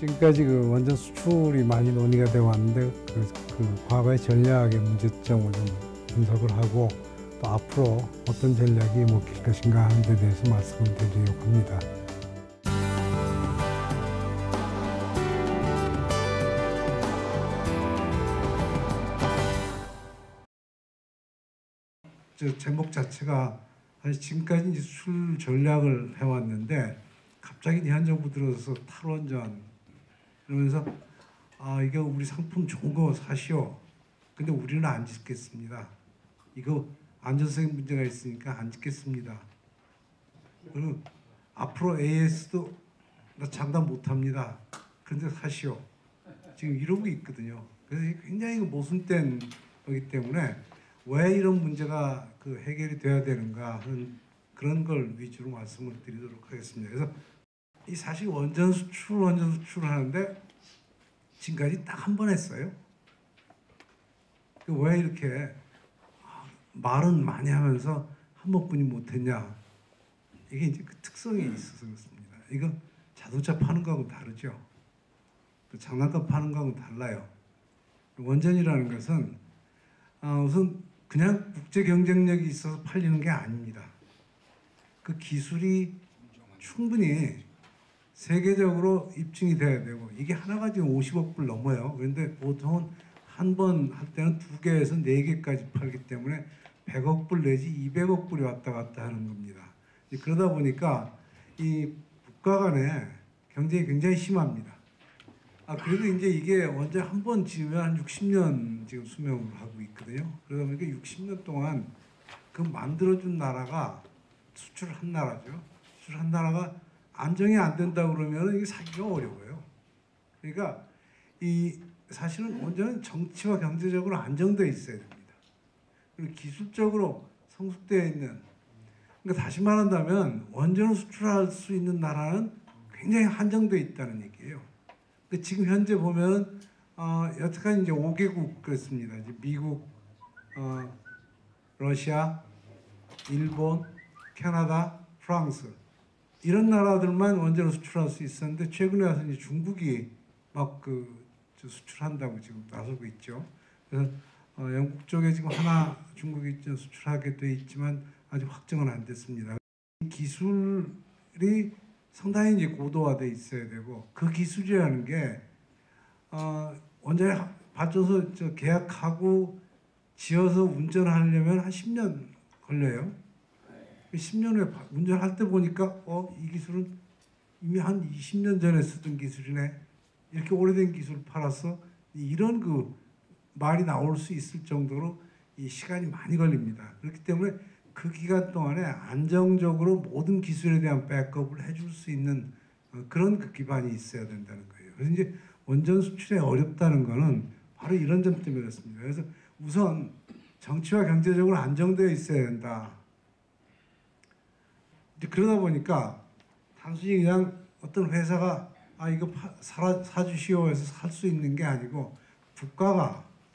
지금까지 그 원전 수출이 많이 논의가 되어 왔는데 그 과거의 전략의 문제점을 좀 분석을 하고 또 앞으로 어떤 전략이 먹힐 것인가 하는 데 대해서 말씀을 드리려고 합니다. 제목 자체가 사실 지금까지 이제 수출 전략을 해왔는데 갑자기 현 정부 들어서 탈원전 그러면서 이거 우리 상품 좋은 거 사시오. 근데 우리는 안 짓겠습니다. 이거 안전성에 문제가 있으니까 안 짓겠습니다. 그리고 앞으로 AS도 나 장담 못합니다. 그런데 사시오. 지금 이러고 있거든요. 그래서 굉장히 모순된 거기 때문에 왜 이런 문제가 해결이 돼야 되는가 하는 그런 걸 위주로 말씀을 드리도록 하겠습니다. 그래서 이 사실 원전 수출을 하는데 지금까지 딱 한 번 했어요. 왜 이렇게 말은 많이 하면서 한 번뿐이 못했냐? 이게 이제 그 특성이 있어서 그렇습니다. 이거 자동차 파는 거하고 다르죠. 또 장난감 파는 거하고 달라요. 원전이라는 것은 우선 그냥 국제 경쟁력이 있어서 팔리는 게 아닙니다. 그 기술이 충분히 세계적으로 입증이 돼야 되고 이게 하나가 지금 50억 불 넘어요. 그런데 보통은 한 번 할 때는 2개에서 4개까지 팔기 때문에 100억 불 내지 200억 불이 왔다 갔다 하는 겁니다. 그러다 보니까 이 국가 간의 경쟁이 굉장히 심합니다. 그래도 이제 이게 원전 한 번 지으면 한 60년 지금 수명을 하고 있거든요. 그러다 보니까 60년 동안 그 만들어준 나라가 수출한 나라죠. 수출한 나라가 안정이 안 된다 그러면 이게 사기가 어려워요. 그러니까 이 사실은 원전은 정치와 경제적으로 안정되어 있어야 됩니다. 그리고 기술적으로 성숙되어 있는. 그러니까 다시 말한다면 원전을 수출할 수 있는 나라는 굉장히 한정되어 있다는 얘기예요. 지금 현재 보면 여태까지 이제 5개국 그렇습니다. 이제 미국, 러시아, 일본, 캐나다, 프랑스 이런 나라들만 원전을 수출할 수 있었는데 최근에 와서 이제 중국이 막 수출한다고 지금 나서고 있죠. 그래서 영국 쪽에 지금 하나 중국이 수출하게 돼 있지만 아직 확정은 안 됐습니다. 기술이 상당히 이제 고도화돼 있어야 되고 그 기술이라는 게 원전에 발전소 계약하고 지어서 운전하려면 한 10년 걸려요. 10년 후에 운전할 때 보니까 이 기술은 이미 한 20년 전에 쓰던 기술이네. 이렇게 오래된 기술 팔아서 이런 말이 나올 수 있을 정도로 이 시간이 많이 걸립니다. 그렇기 때문에 그 기간 동안에 안정적으로 모든 기술에 대한 백업을 해줄 수 있는 그런 기반이 있어야 된다는 거예요. 그래서 이제 원전 수출이 어렵다는 거는 바로 이런 점 때문에 그렇습니다. 그래서 우선 정치와 경제적으로 안정되어 있어야 된다. 이제 그러다 보니까 단순히 그냥 어떤 회사가 이거 사주시오 해서 살 수 있는 게 아니고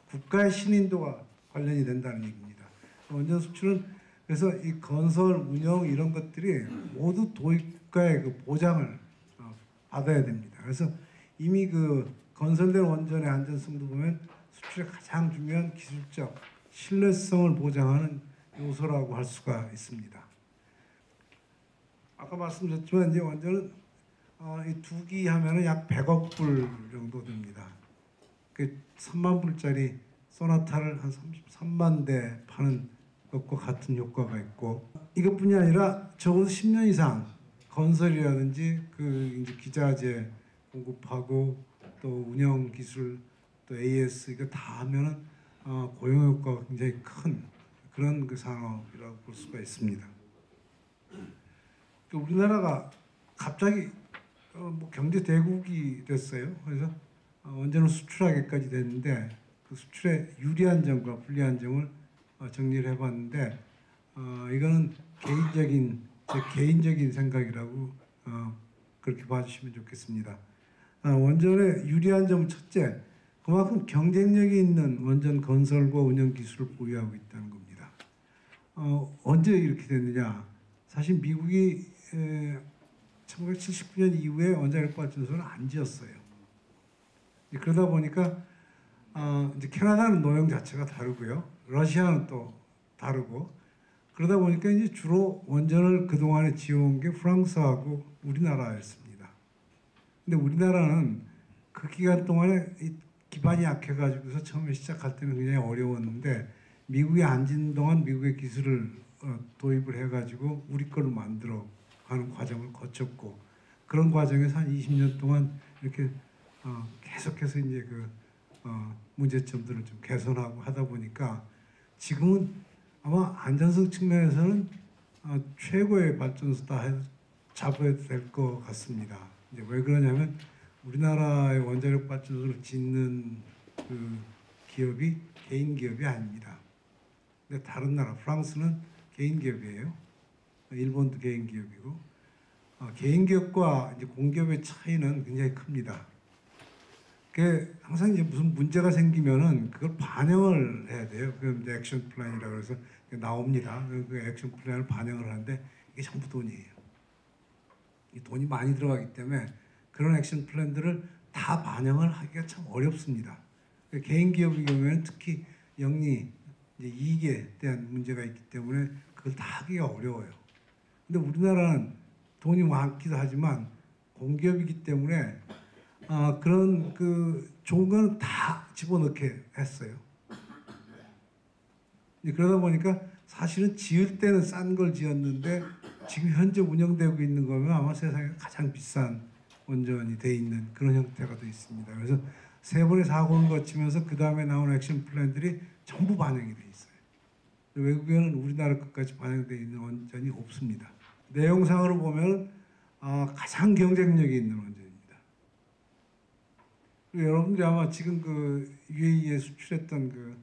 국가의 신인도가 관련이 된다는 얘기입니다. 원전 수출은 그래서 이 건설, 운영 이런 것들이 모두 도입국가의 보장을 받아야 됩니다. 그래서 이미 건설된 원전의 안전성도 보면 수출의 가장 중요한 기술적 신뢰성을 보장하는 요소라고 할 수가 있습니다. 아까 말씀드렸지만 이제 원전은 이 2기 하면은 약 100억 불 정도 됩니다. 3만 불짜리 소나타를 한 33만 대 파는 것과 같은 효과가 있고 이것뿐이 아니라 적어도 10년 이상 건설이라든지 이제 기자재 공급하고 또 운영 기술 또 AS 이거 다 하면은 고용 효과가 굉장히 큰 그런 산업이라고 볼 수가 있습니다. 우리나라가 갑자기 경제 대국이 됐어요. 그래서 원전을 수출하기까지 됐는데 그 수출의 유리한 점과 불리한 점을 정리를 해봤는데 이거는 제 개인적인 생각이라고 그렇게 봐주시면 좋겠습니다. 원전의 유리한 점은 첫째, 그만큼 경쟁력이 있는 원전 건설과 운영 기술을 보유하고 있다는 겁니다. 언제 이렇게 됐느냐? 사실 미국이 1979년 이후에 원자력 발전소를 안 지었어요. 그러다 보니까 이제 캐나다는 노형 자체가 다르고요. 러시아는 또 다르고 그러다 보니까 이제 주로 원전을 그동안에 지어온 게 프랑스하고 우리나라였습니다. 근데 우리나라는 그 기간 동안에 이 기반이 약해가지고서 처음에 시작할 때는 굉장히 어려웠는데 미국에 앉은 동안 미국의 기술을 도입을 해가지고 우리 걸로 만들어 가는 과정을 거쳤고 그런 과정에서 한 20년 동안 이렇게 계속해서 이제 문제점들을 좀 개선하고 하다 보니까 지금은 아마 안전성 측면에서는 최고의 발전소다 잡아야 될 것 같습니다. 이제 왜 그러냐면 우리나라의 원자력 발전소를 짓는 그 기업이 개인 기업이 아닙니다. 근데 다른 나라 프랑스는 개인 기업이에요. 일본도 개인 기업이고 개인 기업과 이제 공기업의 차이는 굉장히 큽니다. 그 항상 이제 무슨 문제가 생기면은 그걸 반영을 해야 돼요. 그 이제 액션 플랜이라고 해서 나옵니다. 그 액션 플랜을 반영을 하는데 이게 전부 돈이에요. 이 돈이 많이 들어가기 때문에 그런 액션 플랜들을 다 반영을 하기가 참 어렵습니다. 개인 기업의 경우에는 특히 영리 이제 이익에 대한 문제가 있기 때문에 그걸 다 하기가 어려워요. 근데 우리나라는 돈이 많기도 하지만 공기업이기 때문에 그런 그 좋은 거는 다 집어넣게 했어요. 그러다 보니까 사실은 지을 때는 싼 걸 지었는데 지금 현재 운영되고 있는 거면 아마 세상에 가장 비싼 원전이 돼 있는 그런 형태가 돼 있습니다. 그래서 세 번의 사고를 거치면서 그 다음에 나온 액션 플랜들이 전부 반영이 돼 있어요. 외국에는 우리나라 것까지 반영되어 있는 원전이 없습니다. 내용상으로 보면 가장 경쟁력이 있는 원전입니다. 그리고 여러분들이 아마 지금 그 UAE에 수출했던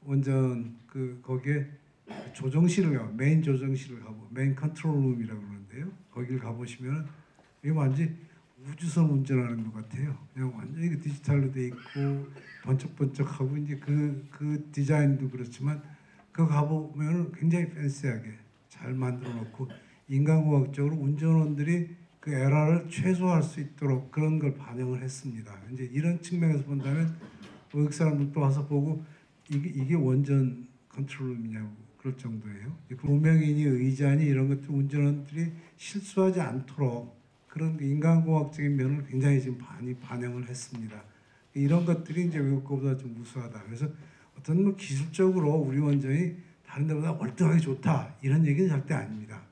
원전 거기에 조정실을 메인 조정실을 가보 메인 컨트롤룸이라고 그러는데요. 거기를 가보시면 이게 완전 우주선 운전하는 것 같아요. 그냥 완전히 디지털로 돼 있고 번쩍번쩍하고 이제 그 디자인도 그렇지만 그 가보면 굉장히 팬시하게 잘 만들어 놓고 인간공학적으로 운전원들이 그 에러를 최소화할 수 있도록 그런 걸 반영을 했습니다. 이제 이런 측면에서 본다면 외국 사람들도 와서 보고 이게 원전 컨트롤룸이냐고 그럴 정도예요. 조명이니 의자니 이런 것들 운전원들이 실수하지 않도록 그런 인간공학적인 면을 굉장히 지금 많이 반영을 했습니다. 이런 것들이 이제 외국 거보다 좀 우수하다. 그래서 어떤 뭐 기술적으로 우리 원전이 다른 데보다 월등하게 좋다 이런 얘기는 절대 아닙니다.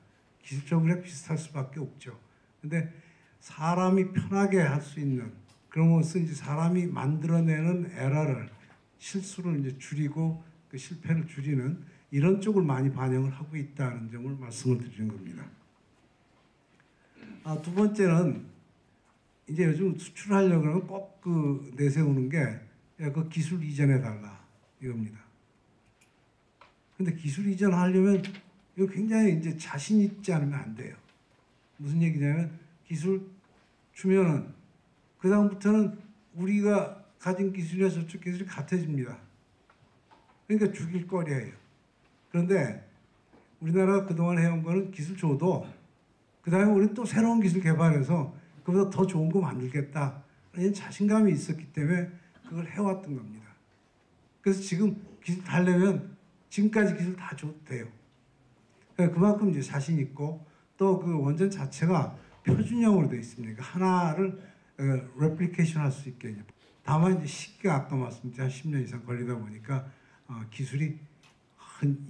기술적으로 비슷할 수밖에 없죠. 근데 사람이 편하게 할 수 있는 그런 것은 이제 사람이 만들어내는 에러를 실수를 이제 줄이고 그 실패를 줄이는 이런 쪽을 많이 반영을 하고 있다는 점을 말씀을 드리는 겁니다. 두 번째는 이제 요즘 수출하려고 그러면 꼭 그 내세우는 게 그 기술 이전해 달라 이겁니다. 근데 기술 이전하려면 이거 굉장히 이제 자신 있지 않으면 안 돼요. 무슨 얘기냐면 기술 주면은 그 다음부터는 우리가 가진 기술이나 저쪽 기술이 같아집니다. 그러니까 죽일 거리예요. 그런데 우리나라가 그동안 해온 거는 기술 줘도 그 다음에 우리는 또 새로운 기술 개발해서 그보다 더 좋은 거 만들겠다. 이런 자신감이 있었기 때문에 그걸 해왔던 겁니다. 그래서 지금 기술 달려면 지금까지 기술 다 줘도 돼요. 그만큼 이제 자신 있고 또 그 원전 자체가 표준형으로 되어 있습니다. 하나를 레플리케이션 할 수 있게. 다만 이제 시기가 아까 말씀드린 한 10년 이상 걸리다 보니까 기술이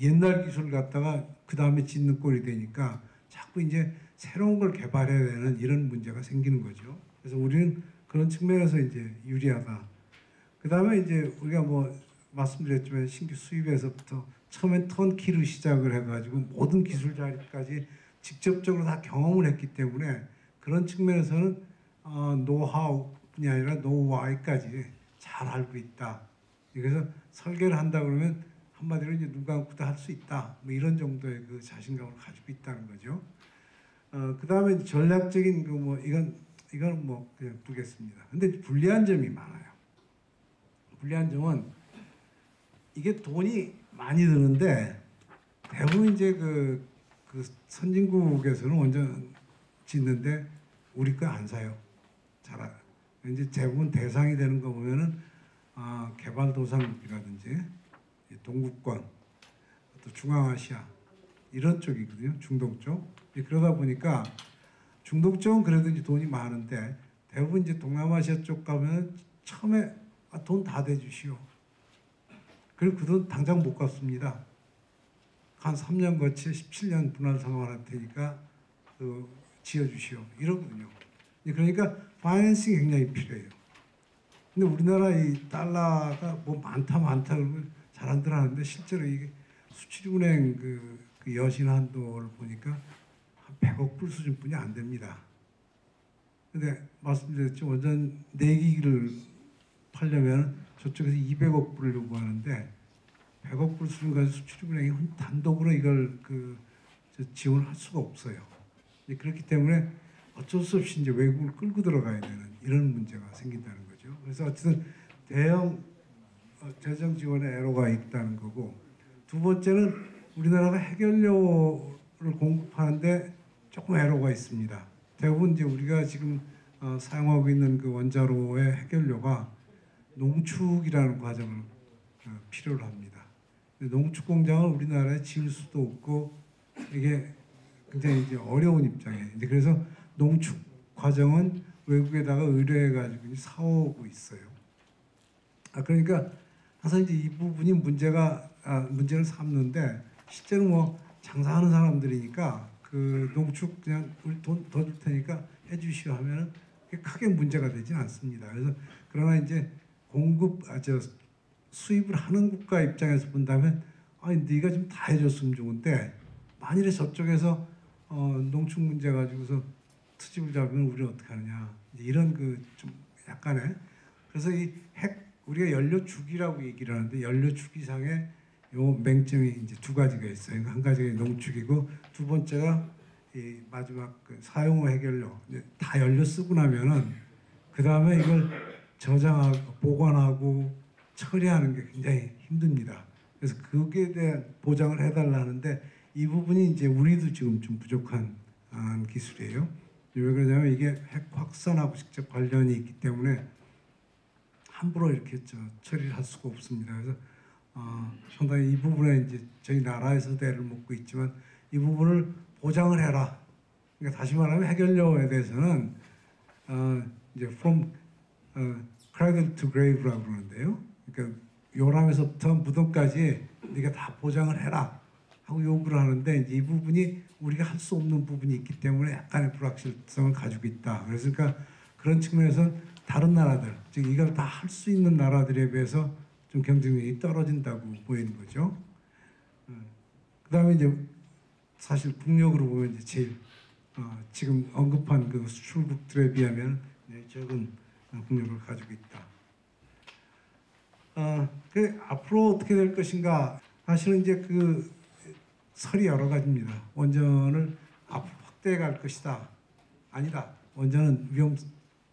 옛날 기술을 갖다가 그 다음에 짓는 꼴이 되니까 자꾸 이제 새로운 걸 개발해야 되는 이런 문제가 생기는 거죠. 그래서 우리는 그런 측면에서 이제 유리하다. 그 다음에 이제 우리가 뭐 말씀드렸지만 신규 수입에서부터 처음엔 턴키로 시작을 해가지고 모든 기술 자리까지 직접적으로 다 경험을 했기 때문에 그런 측면에서는 노하우뿐이 아니라 노와이까지 잘 알고 있다. 그래서 설계를 한다 그러면 한마디로 이제 눈 감고도 할 수 있다. 뭐 이런 정도의 그 자신감을 가지고 있다는 거죠. 그 다음에 전략적인 이건 뭐 그냥 두겠습니다. 근데 불리한 점이 많아요. 불리한 점은 이게 돈이 많이 드는데 대부분 이제 그 선진국에서는 원전 짓는데 우리 거 안 사요. 잘 이제 대부분 대상이 되는 거 보면은 개발도상국이라든지 동구권, 또 중앙아시아 이런 쪽이거든요. 중동 쪽. 그러다 보니까 중동 쪽은 그래도 이제 돈이 많은데 대부분 이제 동남아시아 쪽 가면 처음에 돈 다 대주시오. 그리고 그 돈 당장 못 갚습니다. 한 3년 거치 17년 분할 상환할 테니까 지어주시오. 이러거든요. 그러니까 파이낸싱이 굉장히 필요해요. 근데 우리나라 이 달러가 뭐 많다 그러고 잘안들 하는데 실제로 이게 수출은행 그 여신 한도를 보니까 한 100억 불 수준뿐이 안 됩니다. 근데 말씀드렸죠. 원전 4기를 팔려면 저쪽에서 200억 불을 요구하는데 100억 불 수준까지 수출은행이 단독으로 이걸 지원을 할 수가 없어요. 그렇기 때문에 어쩔 수 없이 이제 외국을 끌고 들어가야 되는 이런 문제가 생긴다는 거죠. 그래서 어쨌든 대형 재정 지원에 애로가 있다는 거고, 두 번째는 우리나라가 해결료를 공급하는데 조금 애로가 있습니다. 대부분 이제 우리가 지금 사용하고 있는 그 원자로의 해결료가 농축이라는 과정을 필요로 합니다. 농축 공장을 우리나라에 지을 수도 없고 이게 굉장히 이제 어려운 입장이에요. 이제 그래서 농축 과정은 외국에다가 의뢰해가지고 사오고 있어요. 그러니까 항상 이제 이 부분이 문제를 삼는데 실제로 뭐 장사하는 사람들이니까 그 농축 그냥 우리 돈 더 줄 테니까 해주시오 하면은 크게 문제가 되진 않습니다. 그래서 그러나 이제 수입을 하는 국가 입장에서 본다면 네가 좀 다 해줬으면 좋은데 만일에 저쪽에서 농축 문제 가지고서 트집을 잡으면 우리는 어떻게 하느냐 이런 좀 약간의 그래서 우리가 연료 주기라고 얘기를 하는데 연료 주기상에 요 맹점이 이제 두 가지가 있어요. 한 가지가 농축이고 두 번째가 이 마지막 사용 후 해결료 다 연료 쓰고 나면은 그 다음에 이걸 저장하고 보관하고 처리하는 게 굉장히 힘듭니다. 그래서 거기에 대한 보장을 해달라는데 이 부분이 이제 우리도 지금 좀 부족한 기술이에요. 왜 그러냐면 이게 핵 확산하고 직접 관련이 있기 때문에 함부로 이렇게 처리를 할 수가 없습니다. 그래서 상당히 이 부분에 이제 저희 나라에서도 애를 먹고 있지만 이 부분을 보장을 해라. 그러니까 다시 말하면 해결료에 대해서는 이제 from cradle to grave라고 그러는데요. 그러니까 요람에서부터 무덤까지 네가 다 보장을 해라 하고 요구를 하는데 이제 이 부분이 우리가 할 수 없는 부분이 있기 때문에 약간의 불확실성을 가지고 있다. 그래서 그러니까 그런 측면에서는 다른 나라들, 즉 이걸 다 할 수 있는 나라들에 비해서 좀 경쟁력이 떨어진다고 보이는 거죠. 그다음에 이제 사실 국력으로 보면 이제 제일 지금 언급한 그 수출국들에 비하면 적은 국력을 가지고 있다. 앞으로 어떻게 될 것인가? 사실은 이제 설이 여러 가지입니다. 원전을 앞으로 확대해 갈 것이다. 아니다. 원전은 위험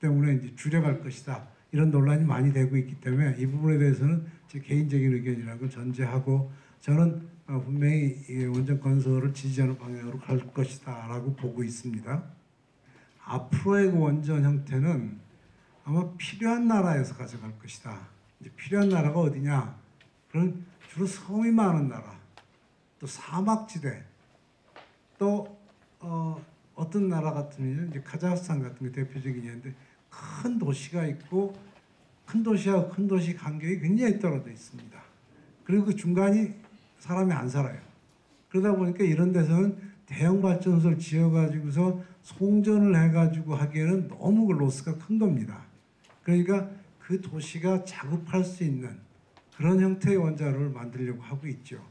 때문에 이제 줄여갈 것이다. 이런 논란이 많이 되고 있기 때문에 이 부분에 대해서는 제 개인적인 의견이라는 걸 전제하고 저는 분명히 이 원전 건설을 지지하는 방향으로 갈 것이다 라고 보고 있습니다. 앞으로의 원전 형태는 아마 필요한 나라에서 가져갈 것이다. 이제 필요한 나라가 어디냐? 그런 주로 섬이 많은 나라, 또 사막지대, 또 어떤 나라 같으면 이제 카자흐스탄 같은 게 대표적인 예인데 큰 도시가 있고 큰 도시하고 큰 도시 간격이 굉장히 떨어져 있습니다. 그리고 그 중간이 사람이 안 살아요. 그러다 보니까 이런 데서는 대형 발전소를 지어가지고서 송전을 해가지고 하기에는 너무 그 로스가 큰 겁니다. 그러니까 그 도시가 자급할 수 있는 그런 형태의 원자로를 만들려고 하고 있죠.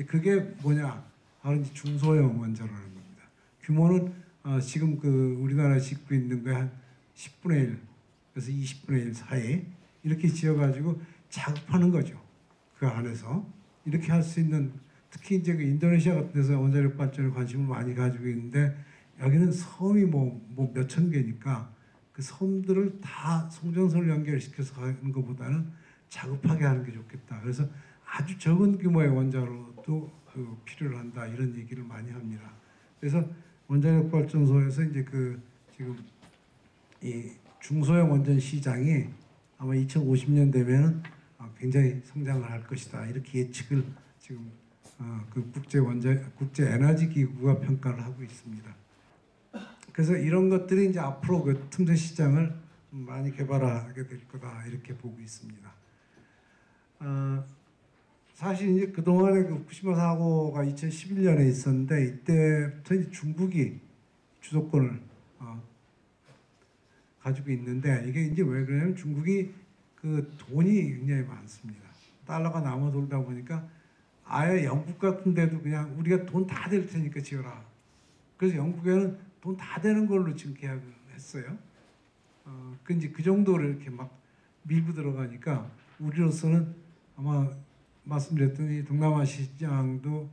그게 뭐냐? 바로 이제 중소형 원자로라는 겁니다. 규모는 지금 우리나라 짓고 있는 거에 한 10분의 1, 그래서 20분의 1 사이 이렇게 지어가지고 자급하는 거죠. 그 안에서 이렇게 할 수 있는 특히 이제 인도네시아 같은 데서 원자력 발전에 관심을 많이 가지고 있는데 여기는 섬이 뭐 몇천 개니까 그 섬들을 다 송전선을 연결시켜서 하는 것보다는 자급하게 하는 게 좋겠다. 그래서 아주 적은 규모의 원자로도 필요로 한다 이런 얘기를 많이 합니다. 그래서 원자력 발전소에서 이제 지금 이 중소형 원전 시장이 아마 2050년 되면은 굉장히 성장을 할 것이다. 이렇게 예측을 지금 그 국제 에너지 기구가 평가를 하고 있습니다. 그래서 이런 것들이 이제 앞으로 그 틈새 시장을 많이 개발하게 될 거다 이렇게 보고 있습니다. 사실 이제 그 동안에 그 후쿠시마 사고가 2011년에 있었는데 이때부터 이제 중국이 주도권을 가지고 있는데 이게 이제 왜 그러냐면 중국이 그 돈이 굉장히 많습니다. 달러가 남아 돌다 보니까 아예 영국 같은 데도 그냥 우리가 돈 다 될 테니까 지어라. 그래서 영국에는 돈 다 되는 걸로 지금 계약을 했어요. 그 이제 그 정도로 이렇게 막 밀고 들어가니까 우리로서는 아마 말씀드렸더니 동남아 시장도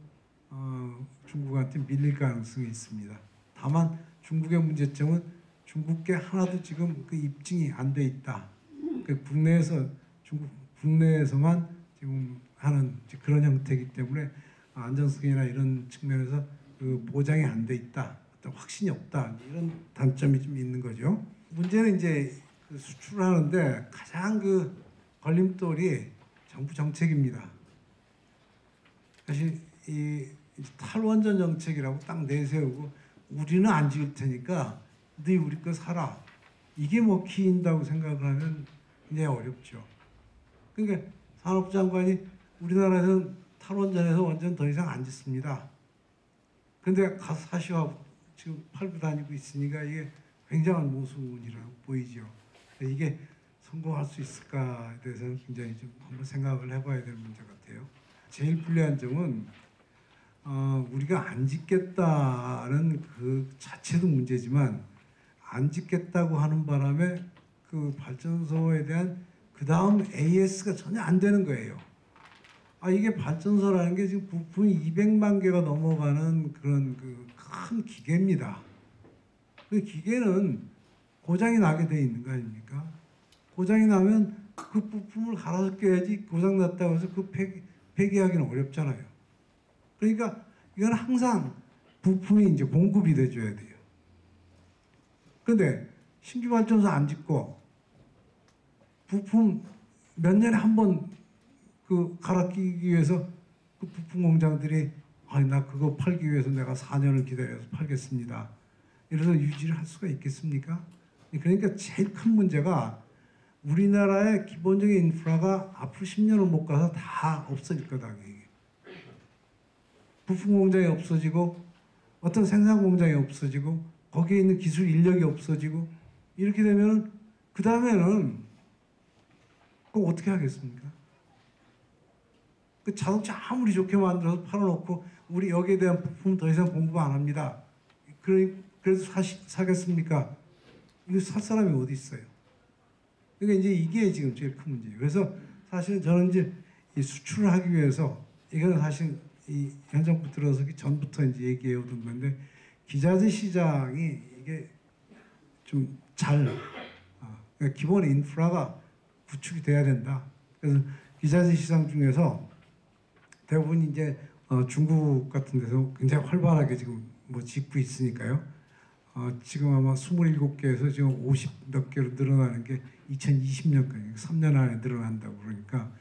중국한테 밀릴 가능성이 있습니다. 다만 중국의 문제점은 중국계 하나도 지금 그 입증이 안 돼 있다. 그 중국 국내에서만 지금 하는 그런 형태이기 때문에 안전성이나 이런 측면에서 그 보장이 안 돼 있다. 어떤 확신이 없다. 이런 단점이 좀 있는 거죠. 문제는 이제 그 수출하는데 가장 그 걸림돌이 정부 정책입니다. 사실 이 탈원전 정책이라고 딱 내세우고 우리는 안 지을 테니까 너희 우리 거 사라. 이게 먹힌다고 생각을 하면 굉장히 어렵죠. 그러니까 산업장관이 우리나라에서는 탈원전에서 원전 더 이상 안 짓습니다. 근데 가서 사시오 지금 팔고 다니고 있으니까 이게 굉장한 모순이라고 보이죠. 이게 성공할 수 있을까에 대해서는 굉장히 좀 한번 생각을 해봐야 될 문제 같아요. 제일 불리한 점은 우리가 안 짓겠다는 그 자체도 문제지만 안 짓겠다고 하는 바람에 그 발전소에 대한 그 다음 AS가 전혀 안 되는 거예요. 이게 발전소라는 게 지금 부품이 200만 개가 넘어가는 그런 그 큰 기계입니다. 그 기계는 고장이 나게 돼 있는 거 아닙니까? 고장이 나면 그 부품을 갈아서 껴야지 고장 났다고 해서 그 폐기하기는 어렵잖아요. 그러니까 이건 항상 부품이 이제 공급이 돼줘야 돼요. 근데 신규 발전소 안 짓고 부품 몇 년에 한 번 그 갈아 끼기 위해서 그 부품 공장들이 나 그거 팔기 위해서 내가 4년을 기다려서 팔겠습니다. 이래서 유지를 할 수가 있겠습니까? 그러니까 제일 큰 문제가 우리나라의 기본적인 인프라가 앞으로 10년을 못 가서 다 없어질 거다. 부품 공장이 없어지고 어떤 생산 공장이 없어지고 거기에 있는 기술 인력이 없어지고 이렇게 되면 그 다음에는 꼭 어떻게 하겠습니까? 그 자동차 아무리 좋게 만들어서 팔아놓고 우리 여기에 대한 부품 더 이상 공급 안 합니다. 그래서 사겠습니까? 이거 살 사람이 어디 있어요? 그러니까 이제 이게 지금 제일 큰 문제예요. 그래서 사실 저는 이제 이 수출을 하기 위해서 이거는 사실 이 현 정부 들어서기 전부터 이제 얘기해 오던 건데 기자재 시장이 이게 좀 그러니까 기본 인프라가 구축이 돼야 된다. 그래서 기자재 시장 중에서 대부분 이제 중국 같은 데서 굉장히 활발하게 지금 뭐 짓고 있으니까요. 지금 아마 27개에서 지금 50 몇 개로 늘어나는 게 2020년까지 3년 안에 늘어난다고 그러니까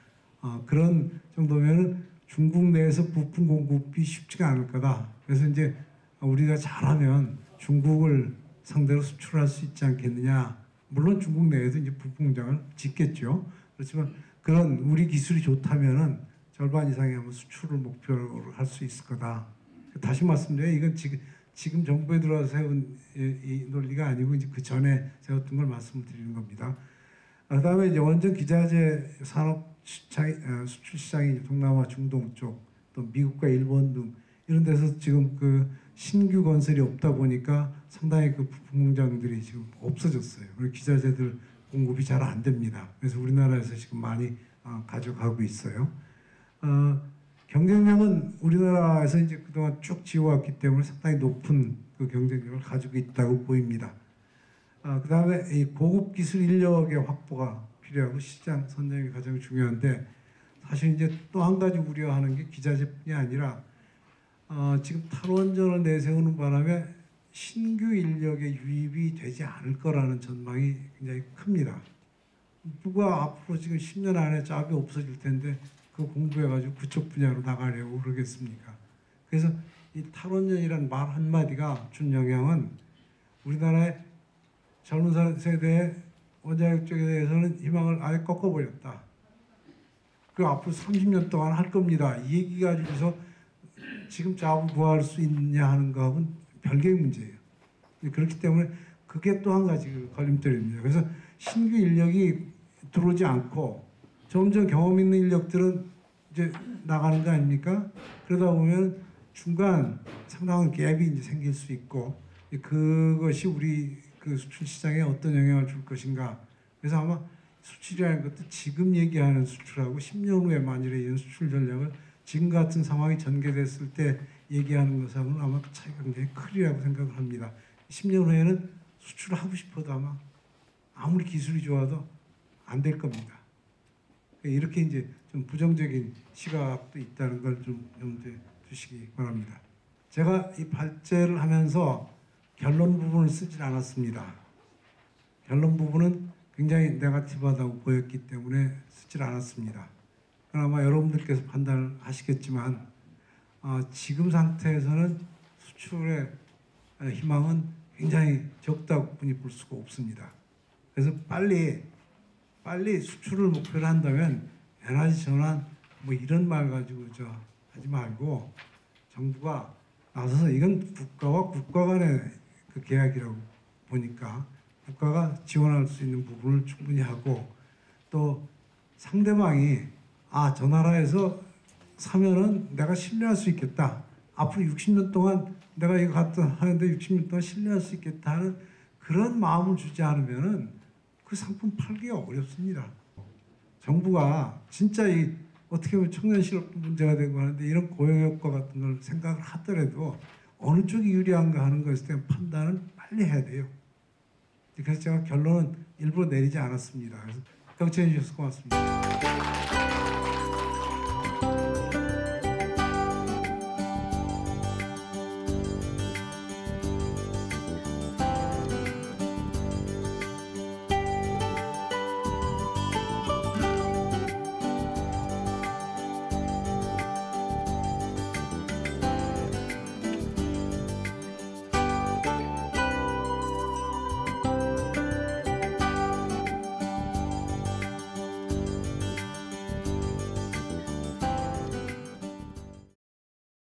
그런 정도면은 중국 내에서 부품 공급이 쉽지가 않을 거다. 그래서 이제 우리가 잘하면 중국을 상대로 수출할 수 있지 않겠느냐. 물론 중국 내에도 이제 부품 공장을 짓겠죠. 그렇지만 그런 우리 기술이 좋다면은 절반 이상의 수출을 목표로 할 수 있을 거다. 다시 말씀드려요. 이건 지금 정부에 들어와서 세운 이 논리가 아니고 이제 그 전에 세웠던 걸 말씀을 드리는 겁니다. 그다음에 이제 원전 기자재 산업 수출 시장이 동남아 중동 쪽, 또 미국과 일본 등 이런 데서 지금 그 신규 건설이 없다 보니까 상당히 그 부품 공장들이 지금 없어졌어요. 그리고 기자재들 공급이 잘 안 됩니다. 그래서 우리나라에서 지금 많이 가져가고 있어요. 경쟁력은 우리나라에서 이제 그동안 쭉 지어왔기 때문에 상당히 높은 그 경쟁력을 가지고 있다고 보입니다. 그 다음에 이 고급 기술 인력의 확보가 필요하고 시장 선점이 가장 중요한데 사실 이제 또 한 가지 우려하는 게 기자재뿐이 아니라 지금 탈원전을 내세우는 바람에 신규 인력의 유입이 되지 않을 거라는 전망이 굉장히 큽니다. 누가 앞으로 지금 10년 안에 잡이 없어질 텐데 그 공부해가지고 그쪽 분야로 나가려고 그러겠습니까? 그래서 이 탈원전이라는 말 한마디가 준 영향은 우리나라의 젊은 세대의 원자력 쪽에 대해서는 희망을 아예 꺾어버렸다. 그 앞으로 30년 동안 할 겁니다. 이 얘기 가지고서 지금 잡을 구할 수 있냐 하는 거하고는 별개의 문제예요. 그렇기 때문에 그게 또 한 가지 걸림돌입니다. 그래서 신규 인력이 들어오지 않고 점점 경험 있는 인력들은 이제 나가는 거 아닙니까? 그러다 보면 중간 상당한 갭이 이제 생길 수 있고 그것이 우리 그 수출 시장에 어떤 영향을 줄 것인가. 그래서 아마 수출이라는 것도 지금 얘기하는 수출하고 10년 후에 만일에 이런 수출 전략을 지금 같은 상황이 전개됐을 때 얘기하는 것하고는 아마 그 차이가 굉장히 크리라고 생각을 합니다. 10년 후에는 수출을 하고 싶어도 아마 아무리 기술이 좋아도 안 될 겁니다. 이렇게 이제 좀 부정적인 시각도 있다는 걸 좀 염두에 두시기 바랍니다. 제가 이 발제를 하면서 결론 부분을 쓰질 않았습니다. 결론 부분은 굉장히 네거티브하다고 보였기 때문에 쓰질 않았습니다. 아마 여러분들께서 판단을 하시겠지만 지금 상태에서는 수출의 희망은 굉장히 적다고 뿐이 볼 수가 없습니다. 그래서 빨리 수출을 목표로 한다면 에너지 전환 뭐 이런 말 가지고 하지 말고 정부가 나서서 이건 국가와 국가 간의 그 계약이라고 보니까 국가가 지원할 수 있는 부분을 충분히 하고 또 상대방이 저 나라에서 사면은 내가 신뢰할 수 있겠다. 앞으로 60년 동안 내가 이거 갖다 하는데 60년 동안 신뢰할 수 있겠다 하는 그런 마음을 주지 않으면은 그 상품 팔기가 어렵습니다. 정부가 진짜 어떻게 보면 청년 실업 문제가 되고 하는데 이런 고용 효과 같은 걸 생각을 하더라도 어느 쪽이 유리한가 하는 것에 대한 판단은 빨리 해야 돼요. 그래서 제가 결론은 일부러 내리지 않았습니다. 그래서 경청해 주셔서 고맙습니다.